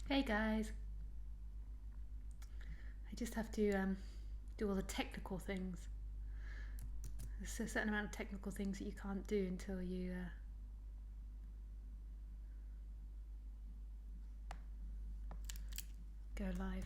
Hey guys, I just have to do all the technical things. There's a certain amount of technical things that you can't do until you go live.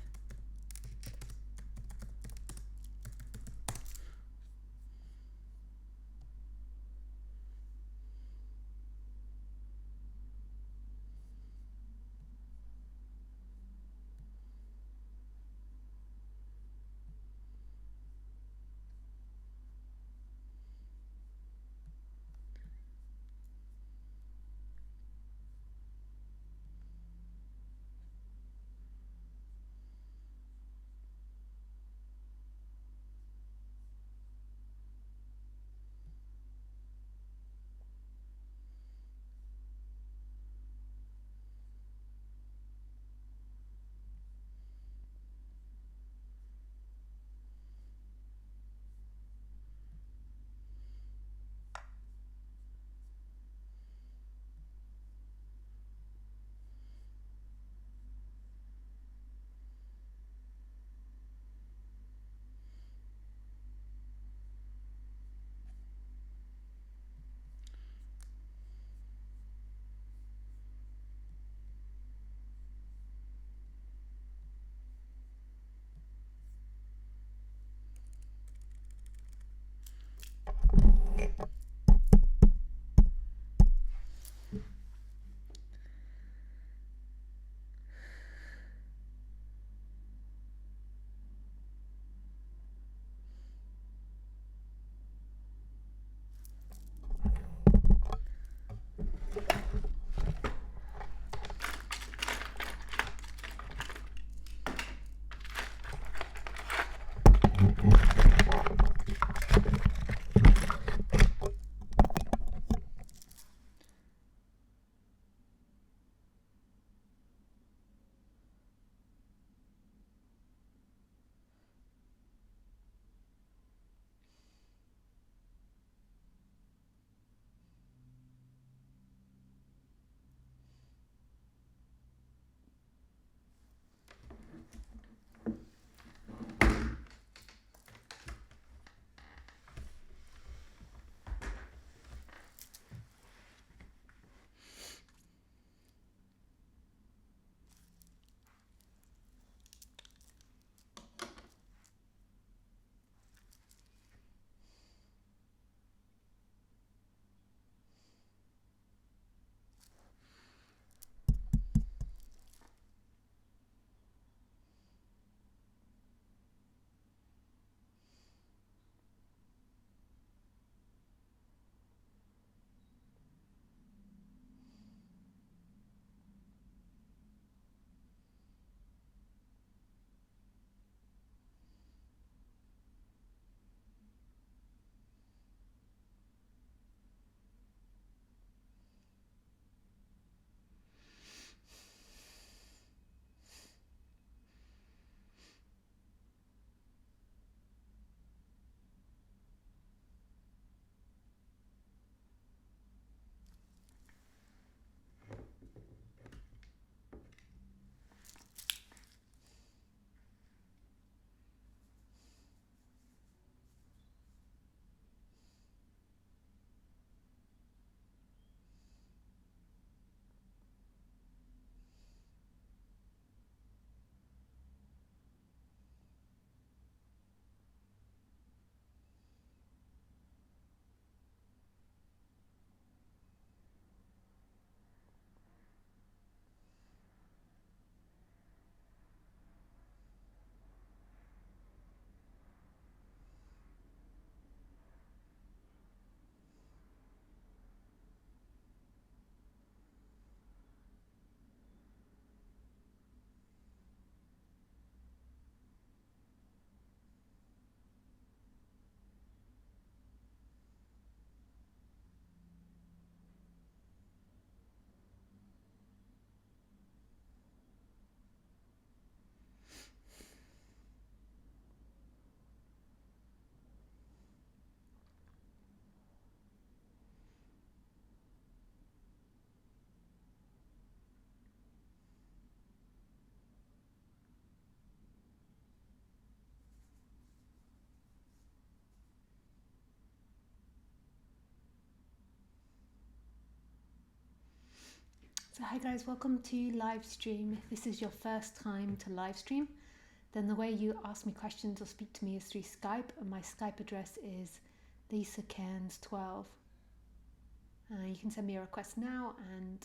So hi guys, welcome to live stream. If this is your first time to live stream, then the way you ask me questions or speak to me is through Skype, and my Skype address is Lisa Cairns 12. You can send me a request now, and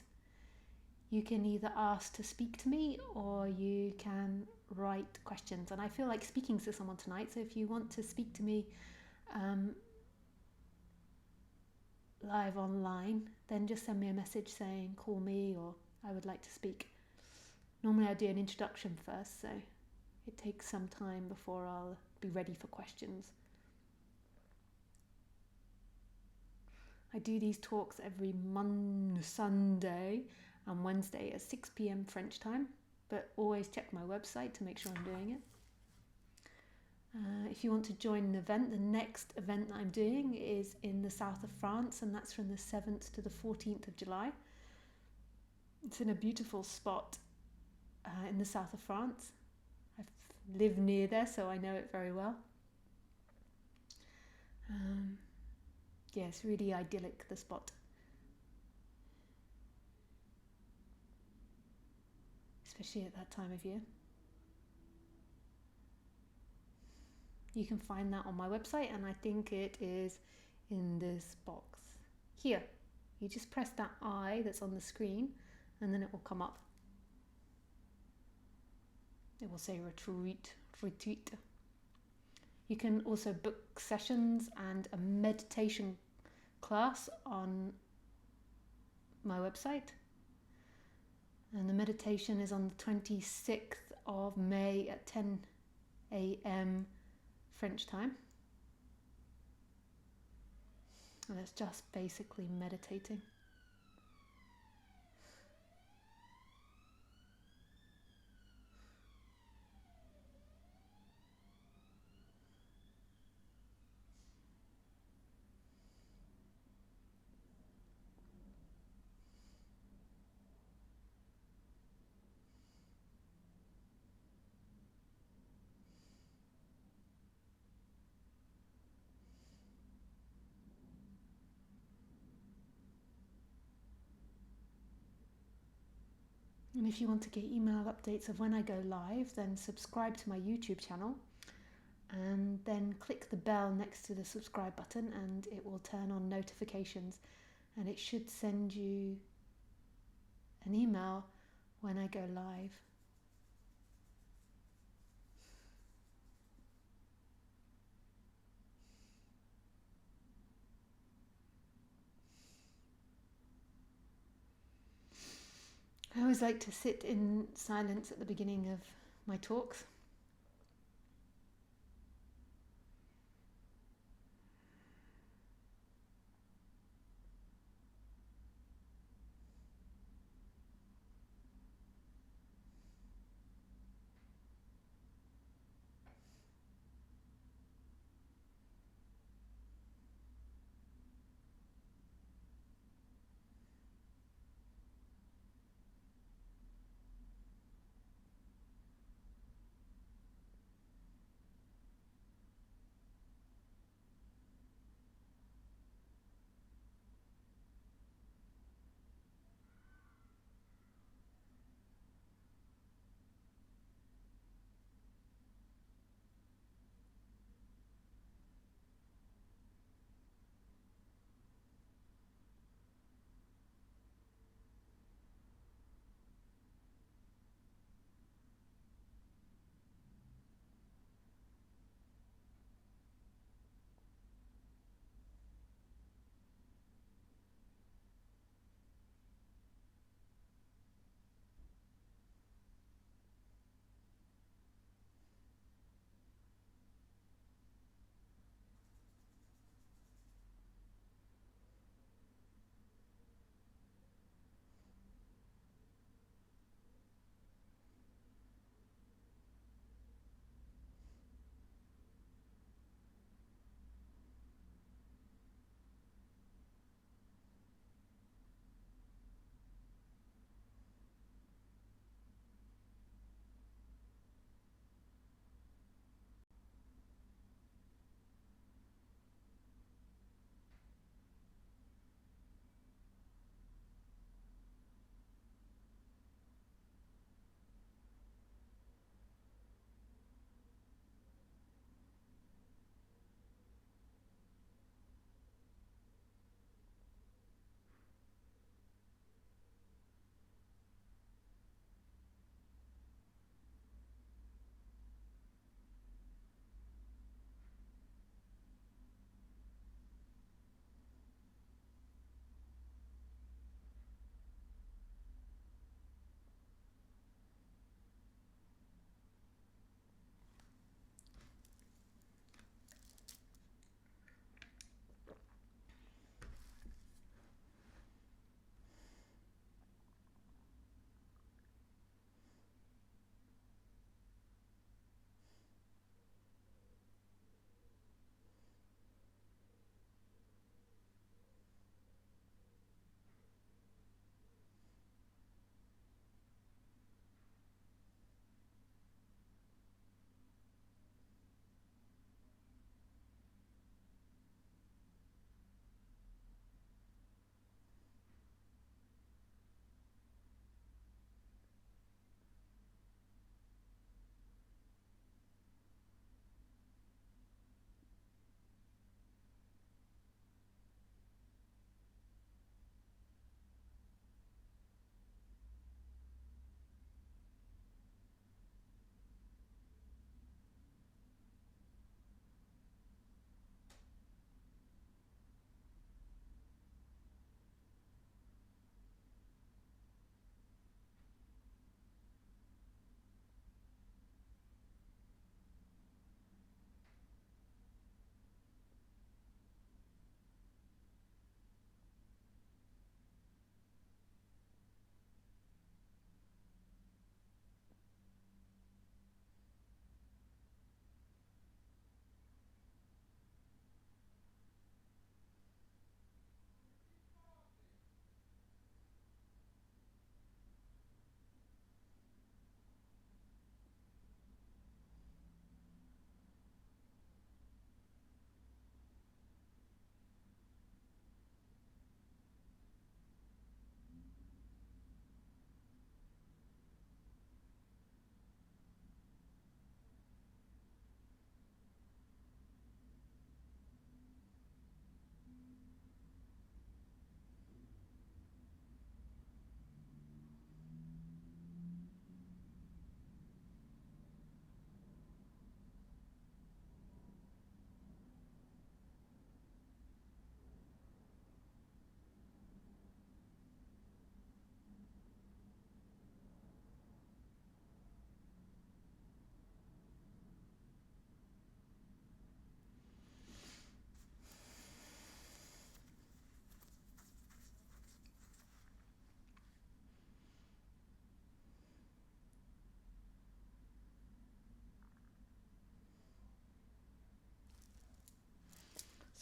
you can either ask to speak to me or you can write questions. And I feel like speaking to someone tonight, so if you want to speak to me live online, then just send me a message saying call me or I would like to speak. Normally I do an introduction first, so it takes some time before I'll be ready for questions. I do these talks every Sunday and Wednesday at 6 p.m. French time, but always check my website to make sure I'm doing it. If you want to join an event, the next event that I'm doing is in the south of France, and that's from the 7th to the 14th of July. It's in a beautiful spot in the south of France. I've lived near there, so I know it very well. Yeah, it's really idyllic, the spot. Especially at that time of year. You can find that on my website, and I think it is in this box here. You just press that I that's on the screen and then it will come up. It will say retreat. You can also book sessions and a meditation class on my website. And the meditation is on the 26th of May at 10 a.m. French time. And it's just basically meditating. And if you want to get email updates of when I go live, then subscribe to my YouTube channel and then click the bell next to the subscribe button and it will turn on notifications, and it should send you an email when I go live. I always like to sit in silence at the beginning of my talks.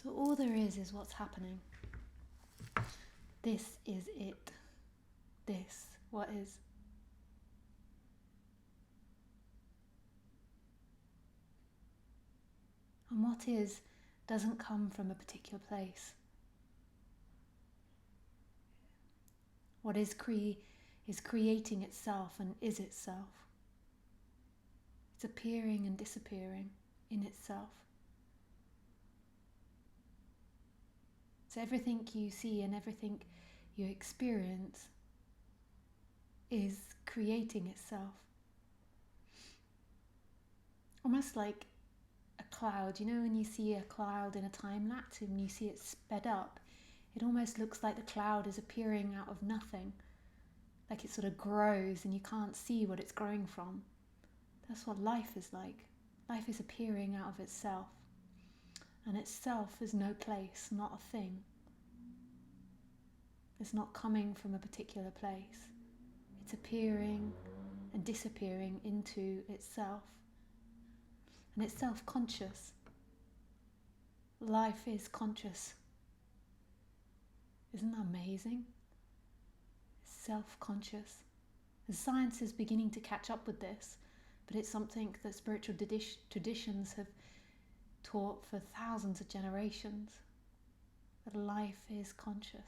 So all there is what's happening. This is it. This, what is. And what is doesn't come from a particular place. What is creating itself and is itself. It's appearing and disappearing in itself. So everything you see and everything you experience is creating itself. Almost like a cloud. You know when you see a cloud in a time lapse and you see it sped up, it almost looks like the cloud is appearing out of nothing. Like it sort of grows and you can't see what it's growing from. That's what life is like. Life is appearing out of itself. And itself is no place, not a thing. It's not coming from a particular place. It's appearing and disappearing into itself. And it's self-conscious. Life is conscious. Isn't that amazing? It's self-conscious. And science is beginning to catch up with this, but it's something that spiritual traditions have taught for thousands of generations, that life is conscious.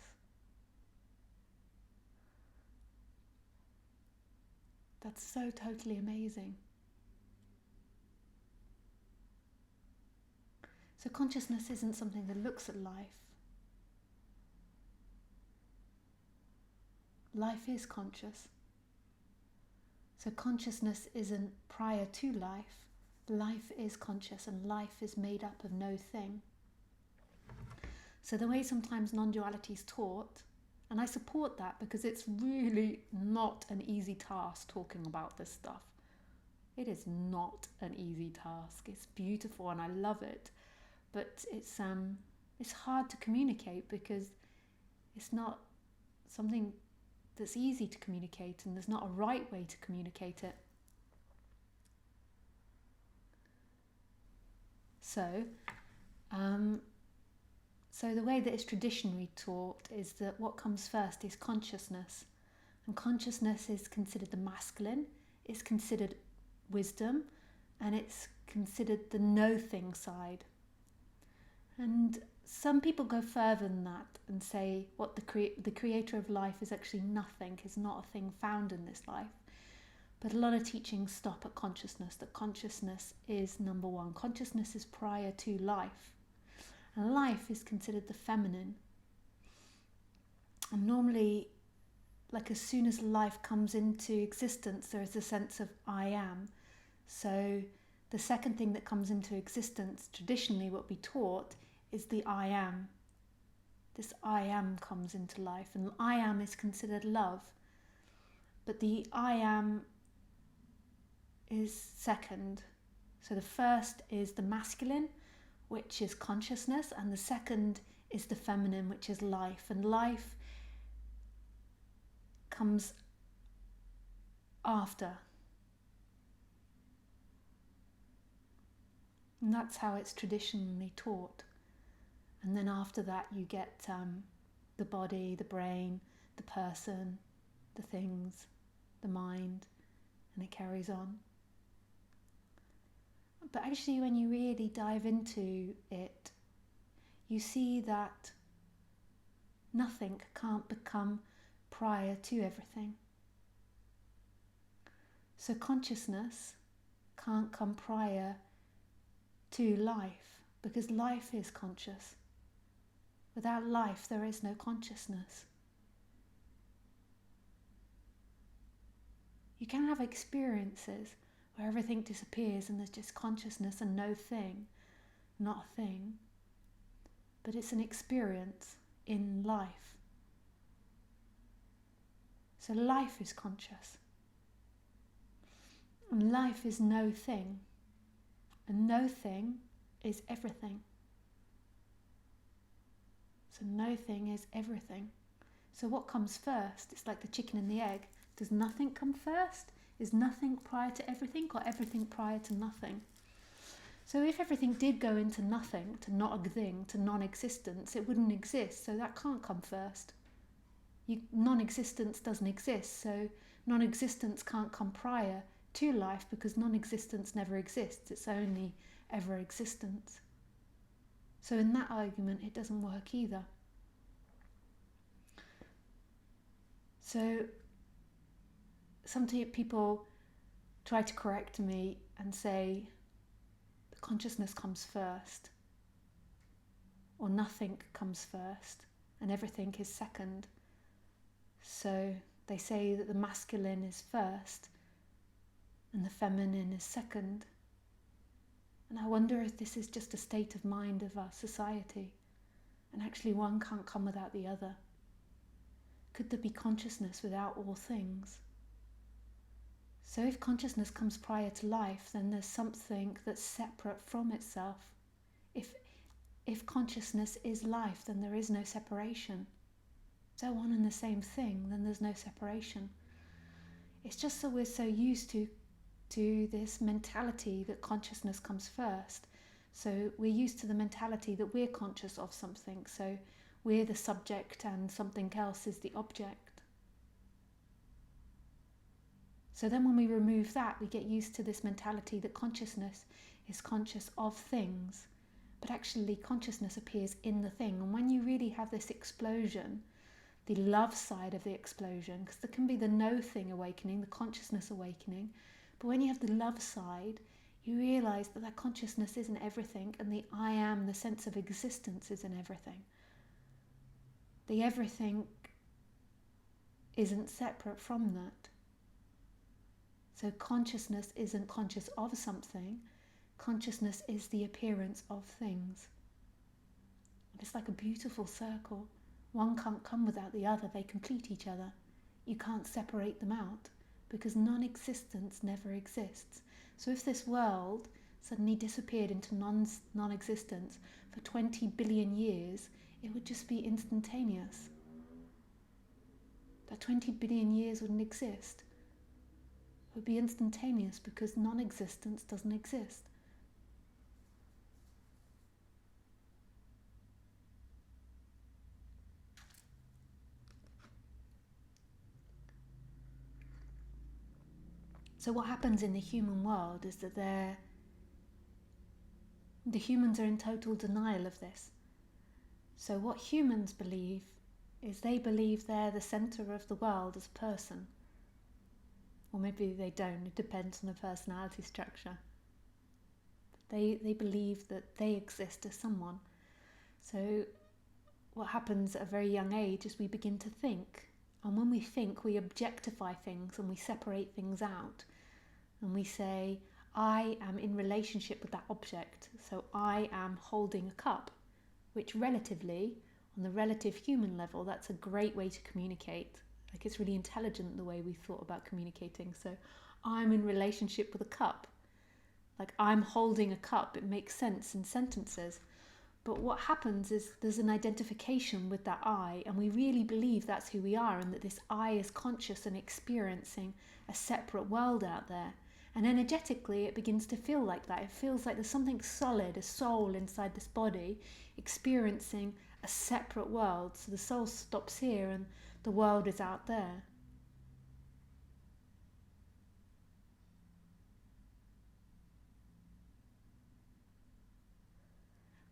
That's so totally amazing. So consciousness isn't something that looks at life. Life is conscious. So consciousness isn't prior to life. Life is conscious and life is made up of no thing. So the way sometimes non-duality is taught, and I support that because it's really not an easy task talking about this stuff. It is not an easy task. It's beautiful and I love it. But it's hard to communicate because it's not something that's easy to communicate and there's not a right way to communicate it. So the way that it's traditionally taught is that what comes first is consciousness. And consciousness is considered the masculine, it's considered wisdom, and it's considered the no-thing side. And some people go further than that and say what the creator of life is actually nothing, is not a thing found in this life. But a lot of teachings stop at consciousness, that consciousness is number one. Consciousness is prior to life. And life is considered the feminine. And normally, like as soon as life comes into existence, there is a sense of I am. So the second thing that comes into existence, traditionally what we taught, is the I am. This I am comes into life, and I am is considered love. But the I am is second. So the first is the masculine, which is consciousness, and the second is the feminine, which is life. And life comes after. And that's how it's traditionally taught. And then after that you get the body, the brain, the person, the things, the mind, and it carries on. But actually when you really dive into it, you see that nothing can't become prior to everything. So consciousness can't come prior to life, because life is conscious. Without life, there is no consciousness. You can have experiences where everything disappears and there's just consciousness and no thing, not a thing. But it's an experience in life. So life is conscious. And life is no thing. And no thing is everything. So no thing is everything. So what comes first? It's like the chicken and the egg. Does nothing come first? Is nothing prior to everything, or everything prior to nothing? So if everything did go into nothing, to not a thing, to non-existence, it wouldn't exist. So that can't come first. Non-existence doesn't exist. So non-existence can't come prior to life, because non-existence never exists. It's only ever existence. So in that argument, it doesn't work either. So some people try to correct me and say the consciousness comes first, or nothing comes first and everything is second. So they say that the masculine is first and the feminine is second. And I wonder if this is just a state of mind of our society, and actually one can't come without the other. Could there be consciousness without all things? So if consciousness comes prior to life, then there's something that's separate from itself. If consciousness is life, then there is no separation. If they're one and the same thing, then there's no separation. It's just that we're so used to this mentality that consciousness comes first. So we're used to the mentality that we're conscious of something. So we're the subject and something else is the object. So then when we remove that, we get used to this mentality that consciousness is conscious of things. But actually consciousness appears in the thing. And when you really have this explosion, the love side of the explosion, because there can be the no thing awakening, the consciousness awakening, but when you have the love side, you realize that consciousness isn't everything, and the I am, the sense of existence, isn't everything. The everything isn't separate from that. So consciousness isn't conscious of something. Consciousness is the appearance of things. And it's like a beautiful circle. One can't come without the other. They complete each other. You can't separate them out, because non-existence never exists. So if this world suddenly disappeared into non-existence for 20 billion years, it would just be instantaneous. That 20 billion years wouldn't exist. It would be instantaneous, because non-existence doesn't exist. So what happens in the human world is that the humans are in total denial of this. So what humans believe is they believe they're the center of the world as a person. Or maybe they don't, it depends on the personality structure. They believe that they exist as someone. So what happens at a very young age is we begin to think. And when we think, we objectify things and we separate things out. And we say, I am in relationship with that object. So I am holding a cup, which relatively, on the relative human level, that's a great way to communicate. Like, it's really intelligent the way we thought about communicating. So I'm in relationship with a cup. Like, I'm holding a cup. It makes sense in sentences. But what happens is there's an identification with that I, and we really believe that's who we are, and that this I is conscious and experiencing a separate world out there. And energetically, it begins to feel like that. It feels like there's something solid, a soul inside this body, experiencing a separate world. So the soul stops here and the world is out there.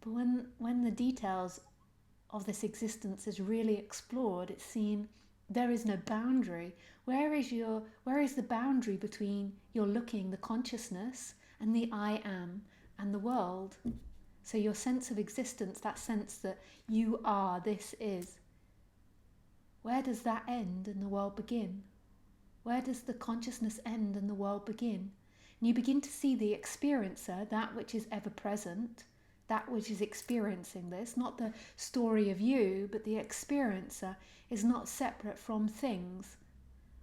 But when the details of this existence is really explored, it's seen there is no boundary. Where is the boundary between your looking, the consciousness, and the I am and the world? So your sense of existence, that sense that you are, this is, where does that end and the world begin? Where does the consciousness end and the world begin? And you begin to see the experiencer, that which is ever present, that which is experiencing this, not the story of you, but the experiencer is not separate from things.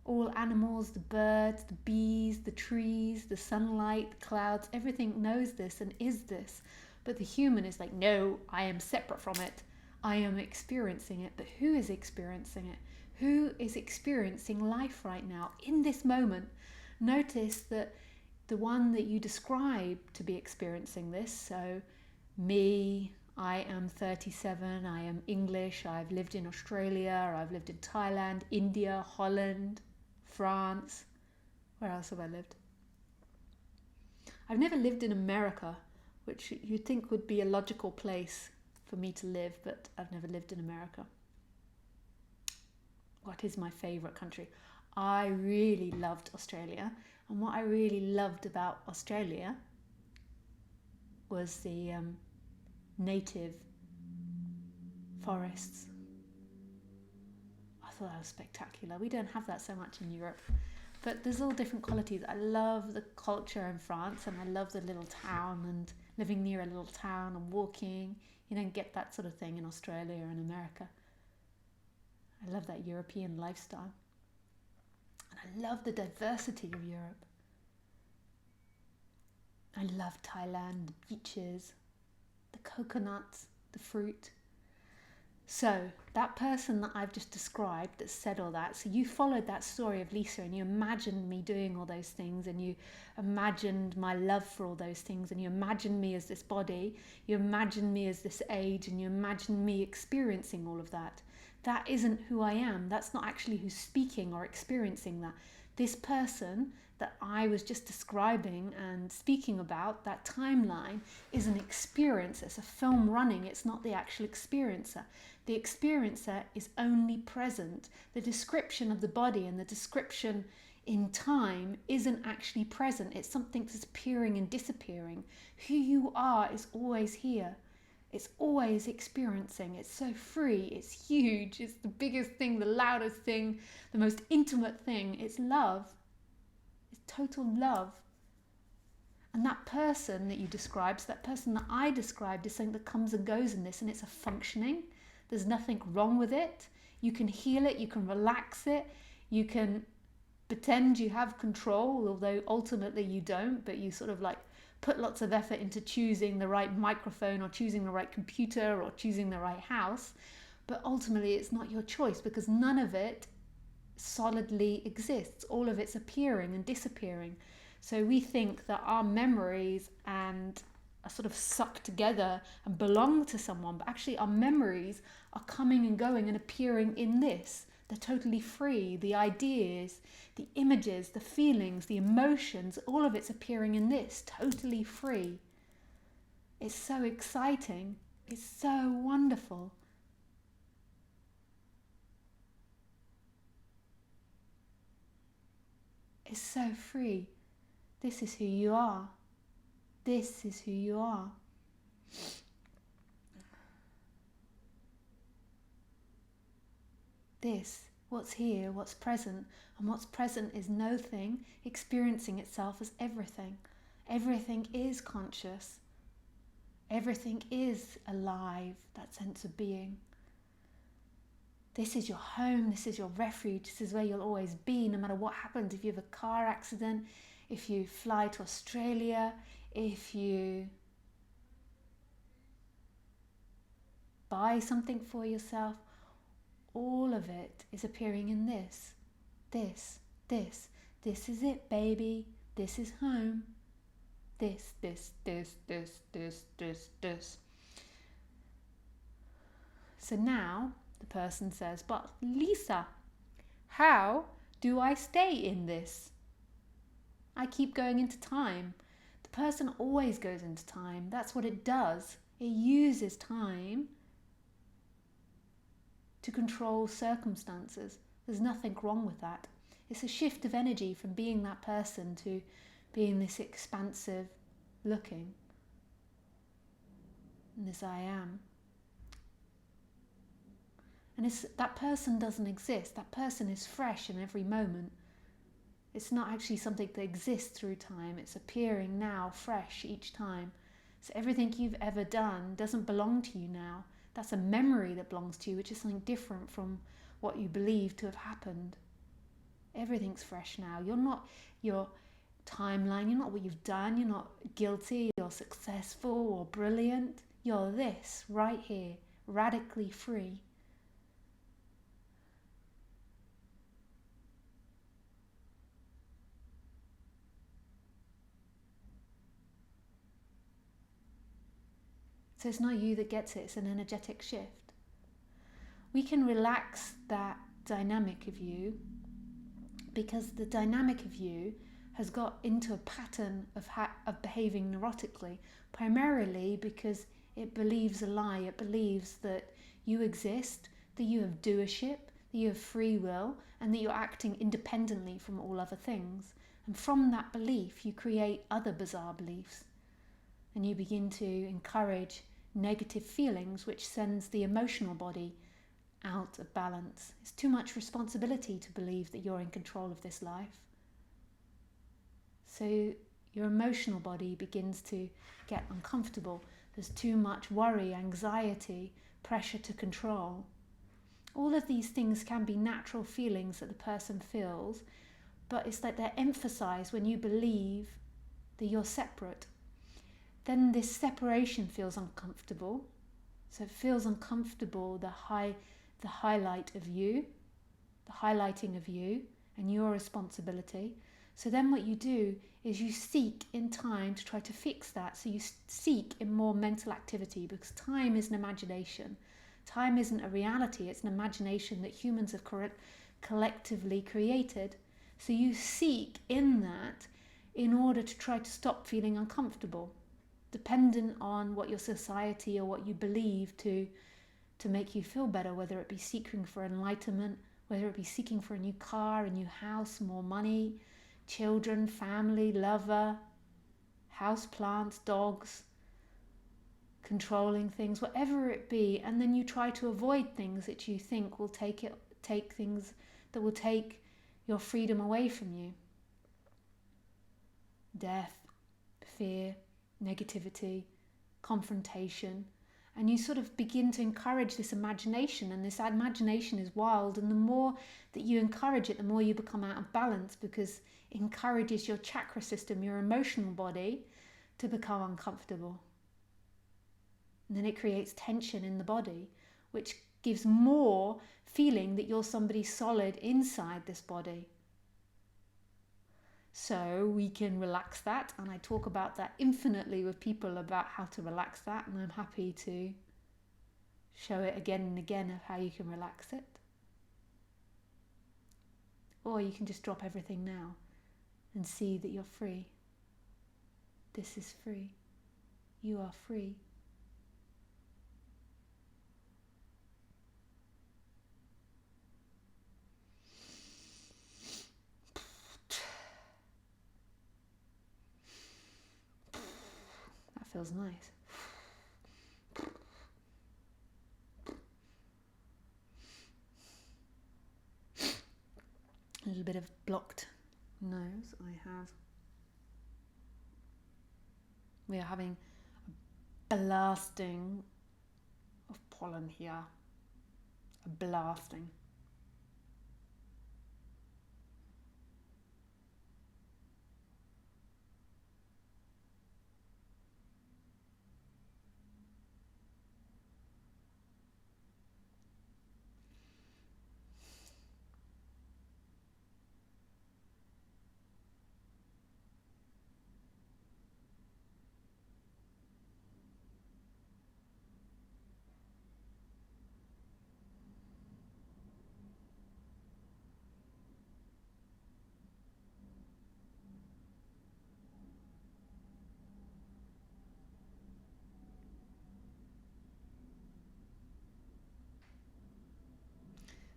All animals, the birds, the bees, the trees, the sunlight, the clouds, everything knows this and is this. But the human is like, no, I am separate from it. I am experiencing it. But who is experiencing it? Who is experiencing life right now, in this moment? Notice that the one that you describe to be experiencing this. So me, I am 37, I am English, I've lived in Australia, I've lived in Thailand, India, Holland, France. Where else have I lived? I've never lived in America, which you'd think would be a logical place for me to live, but I've never lived in America. What is my favourite country? I really loved Australia, and what I really loved about Australia was the native forests. I thought that was spectacular. We don't have that so much in Europe, but there's all different qualities. I love the culture in France, and I love the little town and living near a little town and walking. You don't get that sort of thing in Australia and America. I love that European lifestyle. And I love the diversity of Europe. I love Thailand, the beaches, the coconuts, the fruit. So that person that I've just described that said all that, so you followed that story of Lisa and you imagined me doing all those things, and you imagined my love for all those things, and you imagined me as this body, you imagined me as this age, and you imagined me experiencing all of that. That isn't who I am. That's not actually who's speaking or experiencing that. This person that I was just describing and speaking about, that timeline, is an experience. It's a film running. It's not the actual experiencer. The experiencer is only present. The description of the body and the description in time isn't actually present. It's something that's appearing and disappearing. Who you are is always here. It's always experiencing. It's so free. It's huge. It's the biggest thing, the loudest thing, the most intimate thing. It's love. It's total love. And that person that you described, so that person that I described, is something that comes and goes in this, and it's a functioning. There's nothing wrong with it. You can heal it. You can relax it. You can pretend you have control, although ultimately you don't, but you sort of like put lots of effort into choosing the right microphone or choosing the right computer or choosing the right house. But ultimately it's not your choice, because none of it solidly exists. All of it's appearing and disappearing. So we think that our memories and are sort of sucked together and belong to someone, but actually our memories are coming and going and appearing in this. They're totally free. The ideas, the images, the feelings, the emotions, all of it's appearing in this, totally free. It's so exciting. It's so wonderful. It's so free. This is who you are. This is who you are. This, what's here, what's present, and what's present is no thing experiencing itself as everything. Everything is conscious. Everything is alive, that sense of being. This is your home, this is your refuge, this is where you'll always be, no matter what happens. If you have a car accident, if you fly to Australia, if you buy something for yourself, all of it is appearing in this. This. This is it, baby. This is home. This. So now the person says, but Lisa, how do I stay in this? I keep going into time. The person always goes into time. That's what it does. It uses time to control circumstances. There's nothing wrong with that. It's a shift of energy from being that person to being this expansive looking. And this I am. And that person doesn't exist. That person is fresh in every moment. It's not actually something that exists through time. It's appearing now, fresh each time. So everything you've ever done doesn't belong to you now. That's a memory that belongs to you, which is something different from what you believe to have happened. Everything's fresh now. You're not your timeline. You're not what you've done. You're not guilty or successful or brilliant. You're this right here, radically free. So it's not you that gets it, it's an energetic shift. We can relax that dynamic of you because the dynamic of you has got into a pattern of behaving neurotically, primarily because it believes a lie. It believes that you exist, that you have doership, that you have free will, and that you're acting independently from all other things. And from that belief, you create other bizarre beliefs. And you begin to encourage negative feelings, which sends the emotional body out of balance. It's too much responsibility to believe that you're in control of this life. So your emotional body begins to get uncomfortable. There's too much worry, anxiety, pressure to control. All of these things can be natural feelings that the person feels, but it's like they're emphasized when you believe that you're separate. Then this separation feels uncomfortable. So it feels uncomfortable, the highlight of you, the highlighting of you and your responsibility. So then what you do is you seek in time to try to fix that. So you seek in more mental activity, because time is an imagination. Time isn't a reality, it's an imagination that humans have collectively created. So you seek in that in order to try to stop feeling uncomfortable, dependent on what your society or what you believe to make you feel better, whether it be seeking for enlightenment, whether it be seeking for a new car, a new house, more money, children, family, lover, house plants, dogs, controlling things, whatever it be. And then you try to avoid things that you think will take things that will take your freedom away from you. Death, fear, negativity, confrontation. And you sort of begin to encourage this imagination, and this imagination is wild, and the more that you encourage it, the more you become out of balance, because it encourages your chakra system, your emotional body, to become uncomfortable. And then it creates tension in the body, which gives more feeling that you're somebody solid inside this body. So we can relax that, and I talk about that infinitely with people about how to relax that, and I'm happy to show it again and again of how you can relax it. Or you can just drop everything now and see that you're free. This is free. You are free. That feels nice. A little bit of blocked nose I have. We are having a blasting of pollen here. A blasting.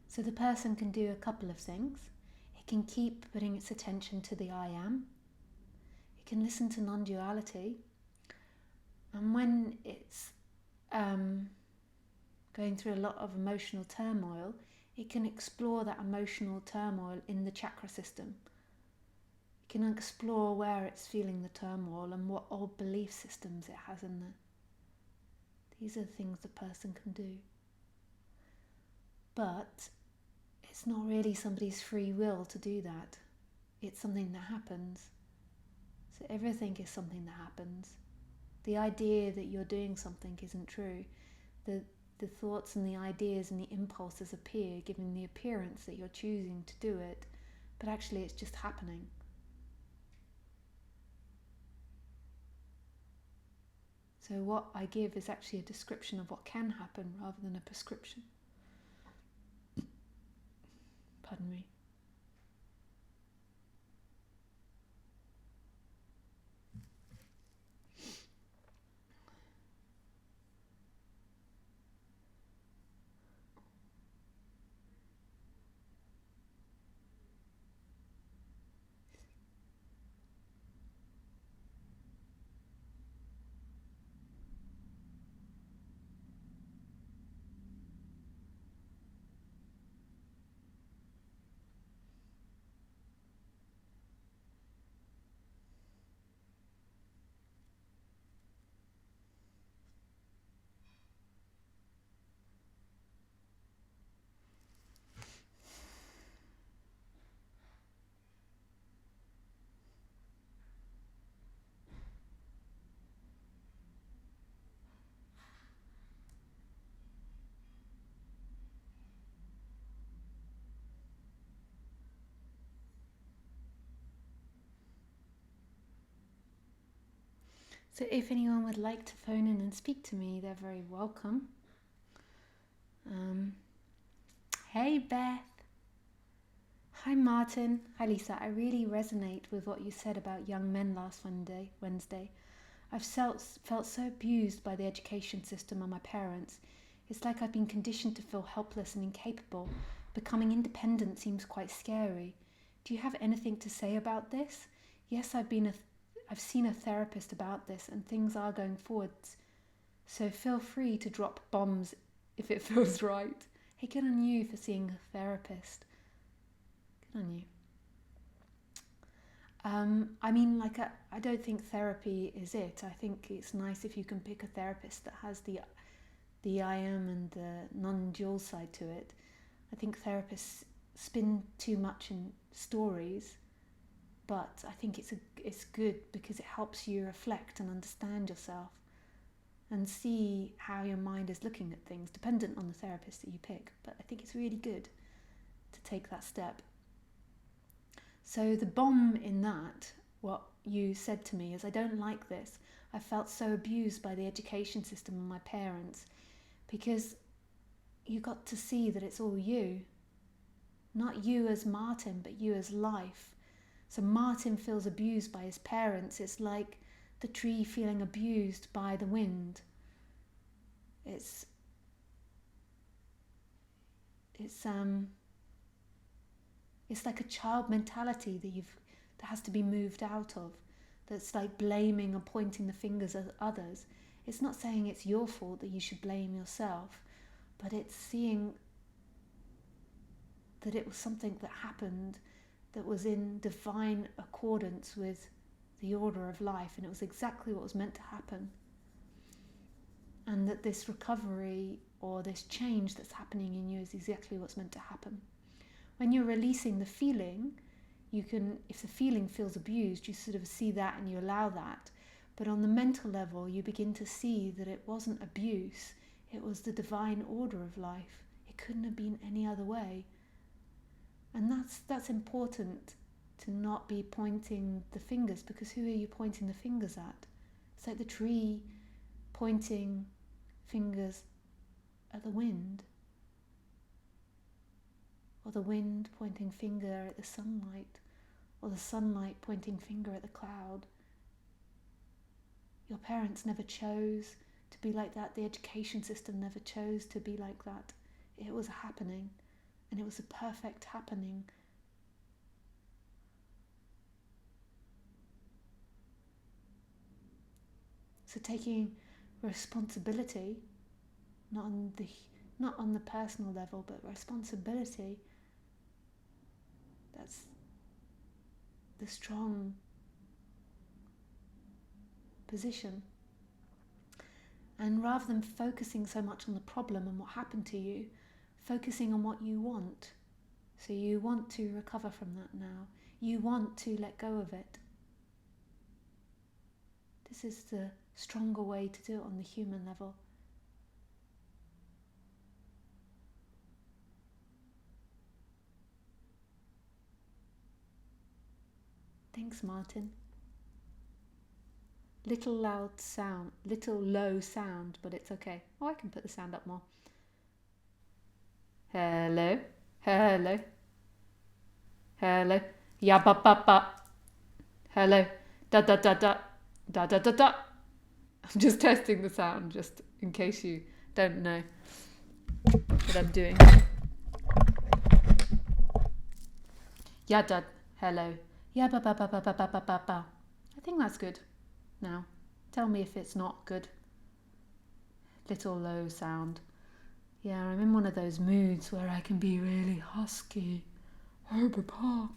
So the person can do a couple of things. It can keep putting its attention to the I am. It can listen to Nonduality. And when it's going through a lot of emotional turmoil, it can explore that emotional turmoil in the chakra system. It can explore where it's feeling the turmoil and what old belief systems it has in there. These are the things the person can do. But it's not really somebody's free will to do that. It's something that happens. So everything is something that happens. The idea that you're doing something isn't true. The thoughts and the ideas and the impulses appear, giving the appearance that you're choosing to do it, but actually it's just happening. So what I give is actually a description of what can happen rather than a prescription. Pardon me. So if anyone would like to phone in and speak to me, they're very welcome. Hey Beth. Hi Martin. Hi Lisa. I really resonate with what you said about young men last Wednesday. I've felt so abused by the education system and my parents. It's like I've been conditioned to feel helpless and incapable. Becoming independent seems quite scary. Do you have anything to say about this? Yes, I've seen a therapist about this and things are going forwards. So feel free to drop bombs if it feels right. Hey, good on you for seeing a therapist. Good on you. I don't think therapy is it. I think it's nice if you can pick a therapist that has the I am and the non-dual side to it. I think therapists spin too much in stories, but I think it's good because it helps you reflect and understand yourself and see how your mind is looking at things, dependent on the therapist that you pick. But I think it's really good to take that step. So the bomb in that, what you said to me, is I don't like this. I felt so abused by the education system and my parents because you got to see that it's all you. Not you as Martin, but you as life. So Martin feels abused by his parents. It's like the tree feeling abused by the wind. It's like a child mentality that has to be moved out of. That's like blaming or pointing the fingers at others. It's not saying it's your fault that you should blame yourself, but it's seeing that it was something that happened that was in divine accordance with the order of life, and it was exactly what was meant to happen. And that this recovery or this change that's happening in you is exactly what's meant to happen. When you're releasing the feeling, you can, if the feeling feels abused, you sort of see that and you allow that. But on the mental level, you begin to see that it wasn't abuse, it was the divine order of life. It couldn't have been any other way. And that's important, to not be pointing the fingers, because who are you pointing the fingers at? It's like the tree pointing fingers at the wind, or the wind pointing finger at the sunlight, or the sunlight pointing finger at the cloud. Your parents never chose to be like that. The education system never chose to be like that. It was happening, and it was a perfect happening. So taking responsibility, not on the personal level, but responsibility, that's the strong position. And rather than focusing so much on the problem and what happened to you, focusing on what you want. So you want to recover from that now. You want to let go of it. This is the stronger way to do it on the human level. Thanks, Martin. Little loud sound, little low sound, but it's okay. Oh, I can put the sound up more. Hello, hello, hello. Ya ba ba ba. Hello, da da da da, da da da da. I'm just testing the sound, just in case you don't know what I'm doing. Ya da, hello. Ya ba ba ba ba ba ba ba ba ba. I think that's good. Now, tell me if it's not good. Little low sound. Yeah, I'm in one of those moods where I can be really husky. Oh, papa.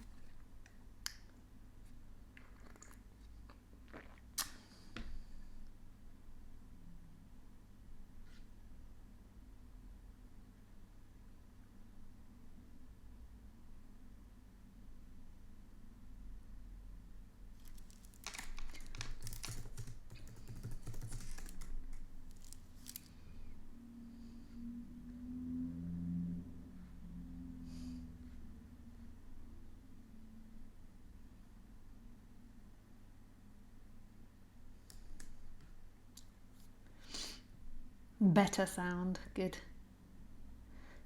Better sound. Good.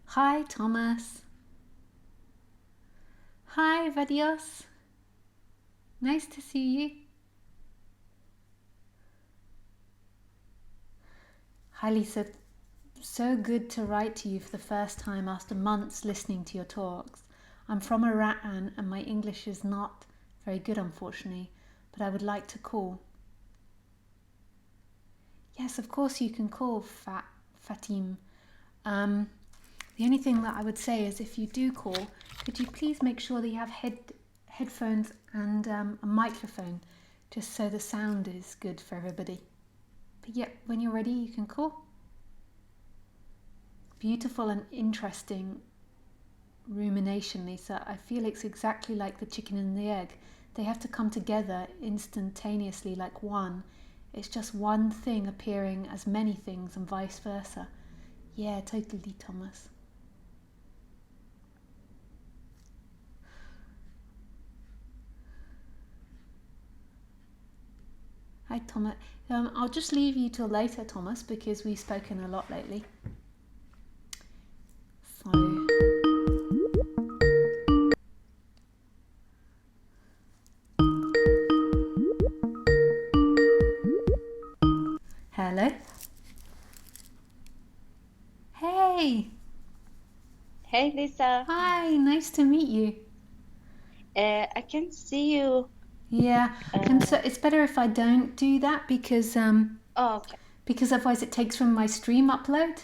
Hi, Thomas. Hi, Vadios. Nice to see you. Hi, Lisa. So good to write to you for the first time after months listening to your talks. I'm from Iran and my English is not very good, unfortunately, but I would like to call. Yes, of course you can call, Fatim. The only thing that I would say is if you do call, could you please make sure that you have headphones and a microphone, just so the sound is good for everybody. But yeah, when you're ready, you can call. Beautiful and interesting rumination, Lisa. I feel it's exactly like the chicken and the egg. They have to come together instantaneously like one. It's just one thing appearing as many things and vice versa. Yeah, totally, Thomas. Hi, Thomas. I'll just leave you till later, Thomas, because we've spoken a lot lately. So... Hello? Hey! Hey, Lisa. Hi, nice to meet you. I can see you. Yeah, so it's better if I don't do that because Oh, okay. because otherwise it takes from my stream upload.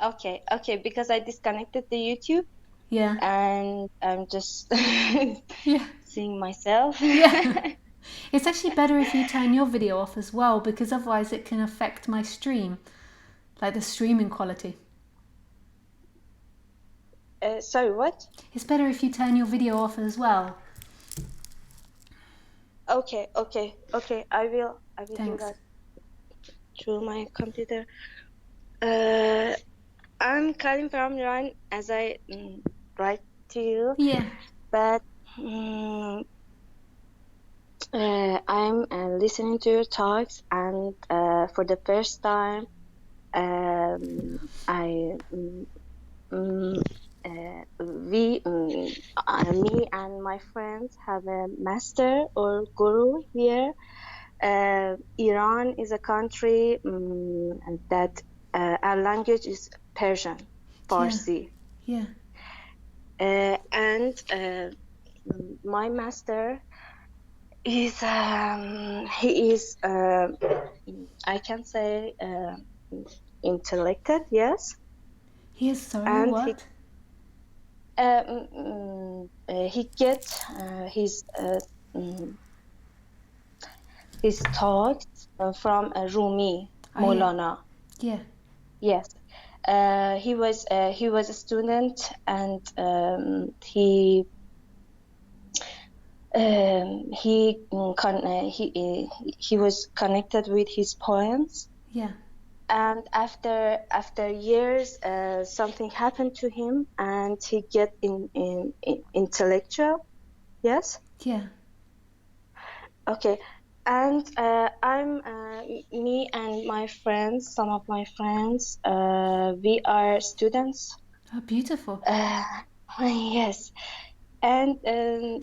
Okay, because I disconnected the YouTube Yeah. and I'm just Yeah. seeing myself. Yeah. It's actually better if you turn your video off as well because otherwise it can affect my stream, like the streaming quality. Sorry, what? It's better if you turn your video off as well. Okay. I will Thanks. do that through my computer. I'm calling from Iran as I write to you. Yeah. But I'm listening to your talks, and for the first time, me and my friends have a master or guru here. Iran is a country that our language is Persian, Farsi. Yeah. And my master is he is I can say intellectual, yes. He is sorry. And What? he gets his thoughts from Rumi, Maulana. Yeah. Yes. He was a student, and he was connected with his poems. Yeah. And after years, something happened to him, and he get in intellectual. Yes. Yeah. Okay. And I'm me and my friends, some of my friends, we are students. Oh, beautiful. Uh, yes, and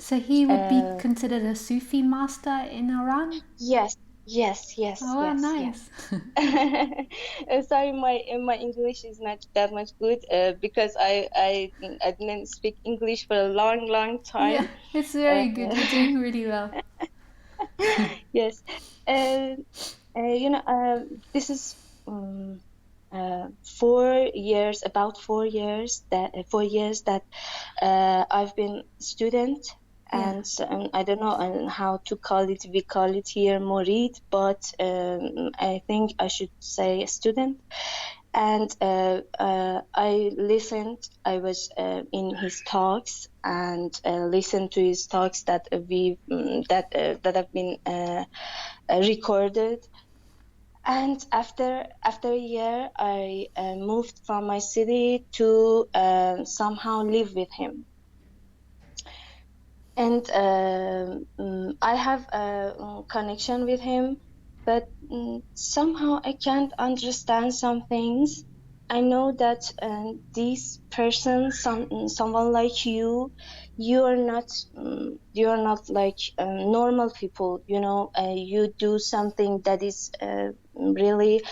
So he would be uh, considered a Sufi master in Iran? yes, yes, yes, Oh, wow, yes, yes. nice. Sorry, my English is not that much good because I didn't speak English for a long Yeah, time. it's Uh, very good. You're doing really well. yes, uh, this is 4 years, about 4 years that 4 years that I've been student, Yeah. and I don't know how to call it. We call it here Morid, but I think I should say student. And I listened. I was in his talks and listened to his talks that that have been recorded. And after a year, I moved from my city to somehow live with him. And I have a connection with him, but somehow I can't understand some things. I know that this person, someone like you are not like normal people. You know, you do something that is really